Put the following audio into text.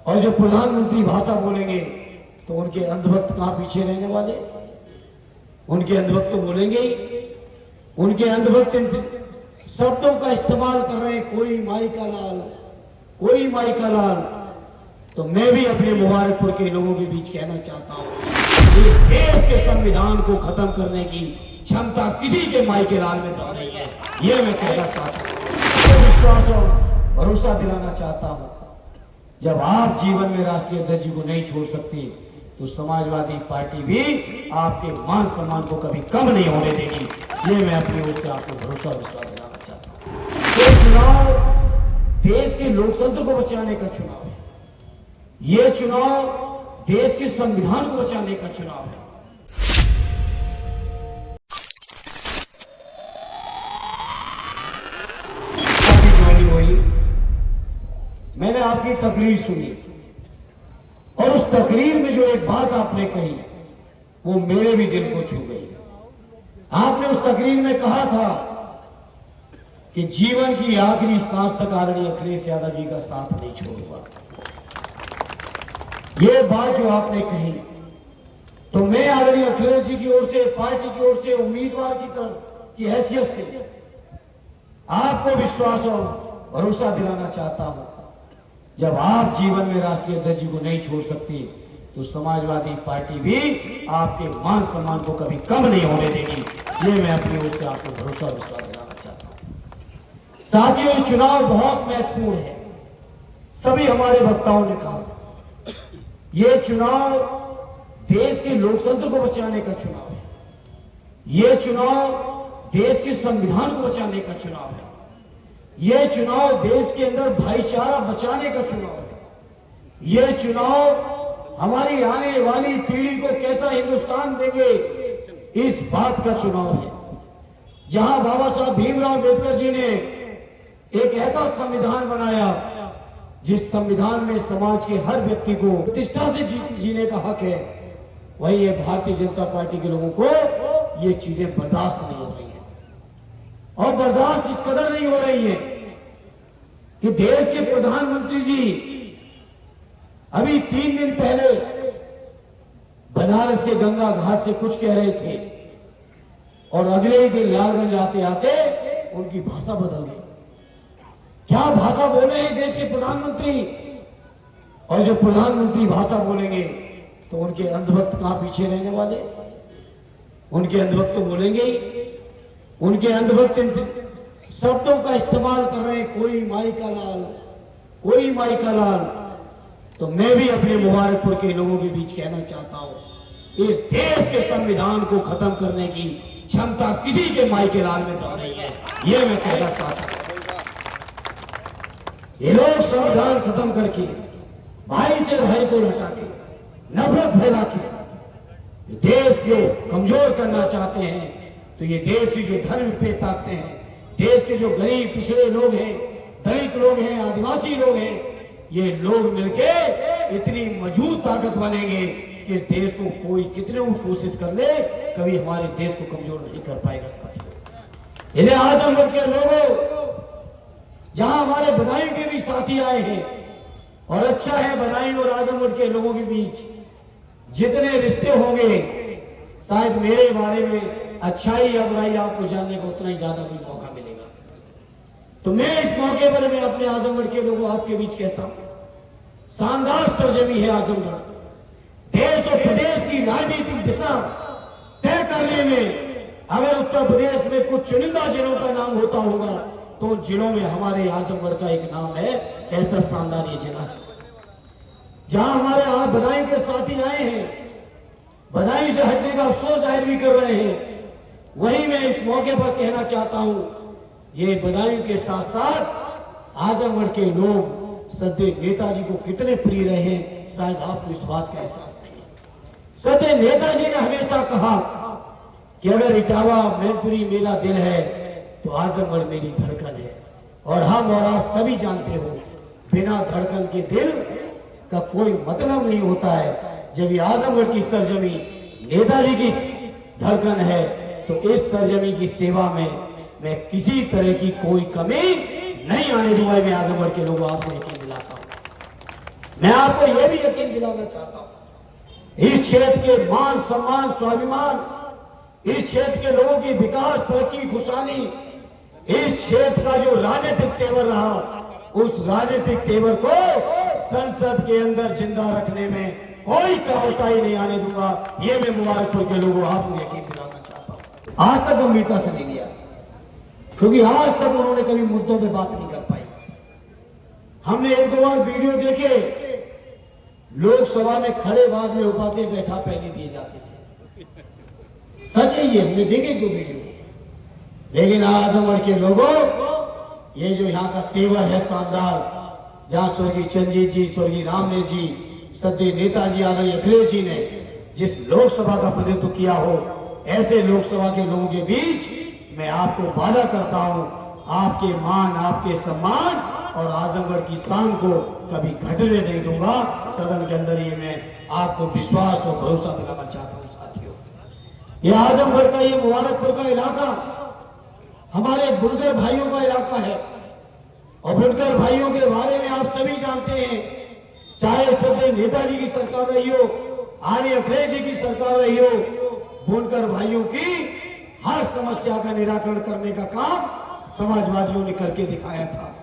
और जो प्रधानमंत्री भाषा बोलेंगे तो उनके अंधभक्त कहां पीछे रहने वाले? उनके अंधभक्त तो बोलेंगे ही। उनके अंधभक्त शब्दों का इस्तेमाल कर रहे हैं, कोई माई का लाल, कोई माई का लाल। तो मैं भी अपने मुबारकपुर के लोगों के बीच कहना चाहता हूं, इस देश के संविधान को खत्म करने की क्षमता किसी के माई के लाल में तो नहीं है। यह मैं कहना चाहता हूं, विश्वास और भरोसा दिलाना चाहता हूं। जब आप जीवन में राष्ट्रीय अध्यक्ष जी को नहीं छोड़ सकते तो समाजवादी पार्टी भी आपके मान सम्मान को कभी कम नहीं होने देगी। ये मैं अपनी ओर से आपको भरोसा विश्वास दिलाना चाहता हूं। ये चुनाव देश के लोकतंत्र को बचाने का चुनाव है। ये चुनाव देश के संविधान को बचाने का चुनाव है। आपकी ज्वाइनिंग हुई, मैंने आपकी तकरीर सुनी और उस तकरीर में जो एक बात आपने कही वो मेरे भी दिल को छू गई। आपने उस तकरीर में कहा था कि जीवन की आखिरी सांस तक आदरणीय अखिलेश यादव जी का साथ नहीं छोड़ूंगा। ये बात जो आपने कही तो मैं आदरणीय अखिलेश जी की ओर से, पार्टी की ओर से, उम्मीदवार की तरफ की हैसियत से आपको विश्वास और भरोसा दिलाना चाहता हूं। जब आप जीवन में राष्ट्रीय अध्यक्ष जी को नहीं छोड़ सकते तो समाजवादी पार्टी भी आपके मान सम्मान को कभी कम नहीं होने देगी। ये मैं अपनी ओर से आपको भरोसा और विश्वास दिलाना चाहता हूं। साथियों, ये चुनाव बहुत महत्वपूर्ण है। सभी हमारे वक्ताओं ने कहा ये चुनाव देश के लोकतंत्र को बचाने का चुनाव है। ये चुनाव देश के संविधान को बचाने का चुनाव है। यह चुनाव देश के अंदर भाईचारा बचाने का चुनाव है। यह चुनाव हमारी आने वाली पीढ़ी को कैसा हिंदुस्तान देंगे इस बात का चुनाव है। जहां बाबा साहब भीमराव अम्बेडकर जी ने एक ऐसा संविधान बनाया जिस संविधान में समाज के हर व्यक्ति को प्रतिष्ठा से जीने का हक है, वही ये भारतीय जनता पार्टी के लोगों को ये चीजें बर्दाश्त नहीं हो रही है। और बर्दाश्त इस कदर नहीं हो रही है कि देश के प्रधानमंत्री जी अभी 3 दिन पहले बनारस के गंगा घाट से कुछ कह रहे थे और अगले ही दिन लालगंज आते आते उनकी भाषा बदल गई। क्या भाषा बोले हैं देश के प्रधानमंत्री? और जो प्रधानमंत्री भाषा बोलेंगे तो उनके अंधभक्त कहां पीछे रहने वाले? उनके अंधभक्त तो बोलेंगे ही। उनके अंधभक्त शब्दों का इस्तेमाल कर रहे हैं, कोई माई का लाल, कोई माई का लाल। तो मैं भी अपने मुबारकपुर के लोगों के बीच कहना चाहता हूं, इस देश के संविधान को खत्म करने की क्षमता किसी के माई के लाल में तो नहीं है। यह मैं कहना चाहता हूं। ये लोग संविधान खत्म करके भाई से भाई को लटा के नफरत फैला के देश को कमजोर करना चाहते हैं। तो ये देश की जो धर्म पे ताकते हैं, देश के जो गरीब पिछड़े लोग हैं, दलित लोग हैं, आदिवासी लोग हैं, ये लोग मिलके इतनी मजबूत ताकत बनेंगे कि इस देश को कोई कितने भी कोशिश कर ले कभी हमारे देश को कमजोर नहीं कर पाएगा। साथियों, इसे आजमगढ़ के लोगों, जहां हमारे बदायूं के भी साथी आए हैं, और अच्छा है बदायूं और आजमगढ़ के लोगों के बीच जितने रिश्ते होंगे शायद मेरे बारे में अच्छाई या बुराई आपको जानने का उतना ही ज्यादा भी मौका मिलेगा। तो मैं इस मौके पर मैं अपने आजमगढ़ के लोगों आपके बीच कहता हूं, शानदार सरजमी है आजमगढ़। देश और प्रदेश की राजनीतिक दिशा तय करने में अगर उत्तर प्रदेश में कुछ चुनिंदा जिलों का नाम होता होगा तो जिलों में हमारे आजमगढ़ का एक नाम है। ऐसा शानदार ये जिला है जहां हमारे आज बदायूं के साथी आए हैं, बदायूं से हटने का अफसोस जाहिर भी कर रहे हैं। वहीं मैं इस मौके पर कहना चाहता हूं, ये बदायूं के साथ साथ आजमगढ़ के लोग सदैव नेताजी को कितने प्रिय रहे हैं शायद आपको इस बात का एहसास नहीं है। सदैव नेताजी ने हमेशा कहा कि अगर इटावा मैनपुरी मेरा दिल है तो आजमगढ़ मेरी धड़कन है। और हम और आप सभी जानते हो, बिना धड़कन के दिल का कोई मतलब नहीं होता है। जब ये आजमगढ़ की सरजमी नेताजी की धड़कन है तो इस सरजमी की सेवा में मैं किसी तरह की कोई कमी नहीं आने दूंगा। मैं आजमगढ़ के लोगों आपको यकीन दिलाता हूं। मैं आपको यह भी यकीन दिलाना चाहता हूं, इस क्षेत्र के मान सम्मान स्वाभिमान, इस क्षेत्र के लोगों की विकास तरक्की खुशहाली, इस क्षेत्र का जो राजनीतिक तेवर रहा, उस राजनीतिक तेवर को संसद के अंदर जिंदा रखने में कोई कोताही नहीं आने दूंगा। ये मैं मुबारकपुर के लोगों आपको यकीन दिलाना चाहता हूं। आज तक गंभीरता से नहीं लिया, क्योंकि आज तक उन्होंने कभी मुद्दों पे बात नहीं कर पाई। हमने एक दो बार वीडियो देखे, लोकसभा में खड़े बाद में उपाधि बैठा पहले दिए जाते थे। सच है ये, हमने देखे दो वीडियो। लेकिन आजमगढ़ के लोगों, ये जो यहाँ का तेवर है शानदार, जहां स्वर्गीय चंद्रजीत जी, स्वर्गीय रामने जी, सद्य नेताजी आदरणीय अखिलेश जी ने जिस लोकसभा का प्रतिनिधित्व किया हो, ऐसे लोकसभा के लोगों के बीच मैं आपको वादा करता हूं, आपके मान, आपके सम्मान और आजमगढ़ की शान को कभी घटने नहीं दूंगा। सदन के अंदर ये मैं आपको विश्वास और भरोसा दिलाना चाहता हूं। साथियों, ये आजमगढ़ का, ये मुबारकपुर का इलाका हमारे बुनकर भाइयों का इलाका है, और बुनकर भाइयों के बारे में आप सभी जानते हैं। चाहे सदैव नेताजी की सरकार रही हो, आर्य अखिलेश जी की सरकार रही हो, बुनकर भाइयों की हर समस्या का निराकरण करने का काम समाजवादियों ने करके दिखाया था।